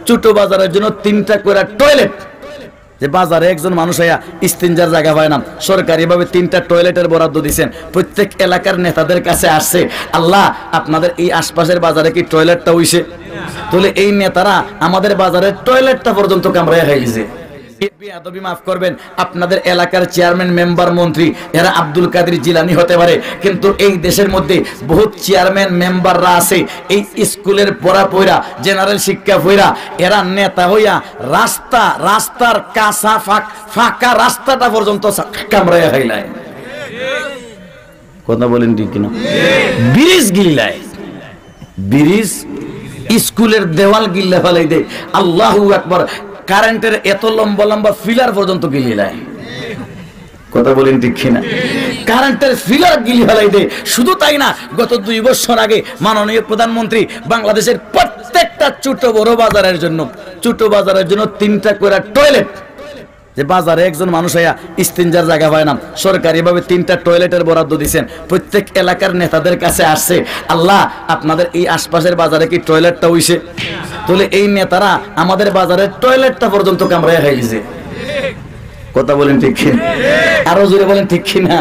ছোট বাজারের জন্য 3টা করে টয়লেট। যে বাজারে একজন মানুষ আয়া ইস্তিনজার জায়গা পায় না, সরকারিভাবে 3টা টয়লেটের বরাদ্দ দিয়েছেন, প্রত্যেক এলাকার নেতাদের কাছে আসছে, আল্লাহ আপনাদের এই আশপাশের বাজারে কি টয়লেটটা হইছে? তাহলে এই নেতারা আমাদের বাজারের টয়লেটটা পর্যন্ত কামড়াইয়া খাইছে। বেয়াদবি মাফ করবেন, আপনাদের এলাকার চেয়ারম্যান, মেম্বার, মন্ত্রী এরা আব্দুল কাদের জিলানী হতে পারে, কিন্তু এই দেশের মধ্যে বহুত চেয়ারম্যান মেম্বাররা আছে এই স্কুলের পড়া পয়রা, জেনারেল শিক্ষা পয়রা, এরা নেতা হইয়া রাস্তার কাঁচা ফাঁকা রাস্তাটা পর্যন্ত কামড়াইয়া খাইলায়। কথা বলেন ঠিক কিনা? ব্রিজ গিল্লায়, ব্রিজ স্কুলের দেওয়াল গিল্লা ফেলাই দেয়। আল্লাহু আকবার। কারেন্টের এত লম্বা লম্বা ফিলার পর্যন্ত গিলিলায়। কথা বলেন ঠিক কিনা? কারেন্টের ফিলার গিলি ফেলাই দেয়। শুধু তাই না, গত 2 বছর আগে মাননীয় প্রধানমন্ত্রী বাংলাদেশের প্রত্যেকটা ছোট বড় বাজারের জন্য 3টা করে টয়লেট। যে বাজারে একজন মানুষ আয়া ইস্তিনজার জায়গা পায় না, সরকারিভাবে 3টা টয়লেটের বরাদ্দ দিয়েছেন, প্রত্যেক এলাকার নেতাদের কাছে আসছে, আল্লাহ আপনাদের এই আশপাশের বাজারে কি টয়লেটটা হইছে? তাহলে এই নেতারা আমাদের বাজারের টয়লেটটা পর্যন্ত কামড়াইয়া খাইছে। কথা বলেন ঠিক কিনা? আরো জোরে বলেন ঠিক কিনা?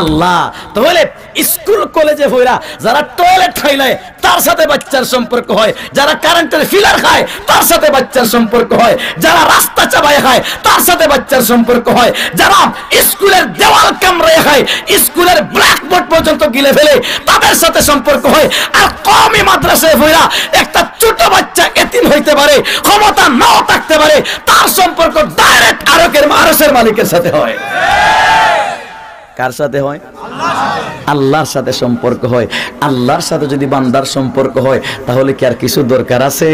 আল্লাহ। তাহলে স্কুল কলেজে হইরা যারা টয়লেট খাইলে তার সাথে বাচ্চার সম্পর্ক হয়, যারা কারেন্টের ফিলার খায় তার সাথে বাচ্চার সম্পর্ক হয়, যারা রাস্তা চাবায় খায় তার সাথে বাচ্চার সম্পর্ক হয়, যারা স্কুলের দেওয়াল কামড়ায় খায়, স্কুলের ব্ল্যাকবোর্ড পর্যন্ত গিলে ফেলে তাদের সাথে সম্পর্ক হয়। আর কওমি মাদ্রাসায় হইরা একটা ছোট বাচ্চা এতিম হইতে পারে, ক্ষমতা নাও থাকতে পারে, তার সম্পর্ক ডাইরেক্ট আরশের মালিকের সাথে হয়। কার সাথে হয়? আল্লাহর সাথে সম্পর্ক হয়। আল্লাহর সাথে যদি বান্দার সম্পর্ক হয় তাহলে কি আর কিছু দরকার আছে?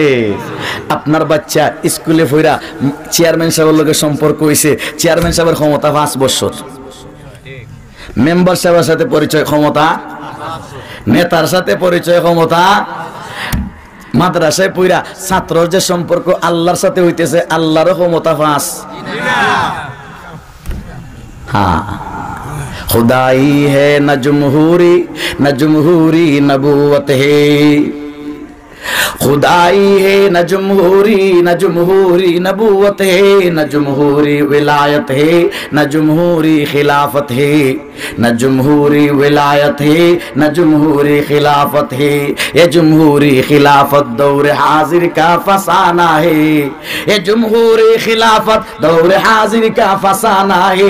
আপনার বাচ্চা স্কুলে ফইরা চেয়ারম্যান সাহেবের লগে সম্পর্ক হইছে, চেয়ারম্যান সাহেবের ক্ষমতা 5 বছর, মেম্বার সাহেবের সাথে পরিচয় ক্ষমতা, নেতার সাথে পরিচয় ক্ষমতা, মাদ্রাসায় পইরা ছাত্রর যে সম্পর্ক আল্লাহর সাথে হইতেছে আল্লাহরও ক্ষমতা 5। হ্যাঁ, खुदाई है न जमहूरी नबूवत है, खुदाई है न जमहूरी नबूवत है, न जमहूरी विलायत है, न जमहूरी खिलाफत है, न जमहूरी विलायत है, न जमहूरी खिलाफत है। ये जमहूरी खिलाफत दौर हाजिर का फसाना है, ये जमहूरी खिलाफत दौर हाजिर का फसाना है,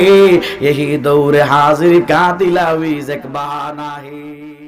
यही दौर हाजिर का दिलावीज़ एक बहाना है।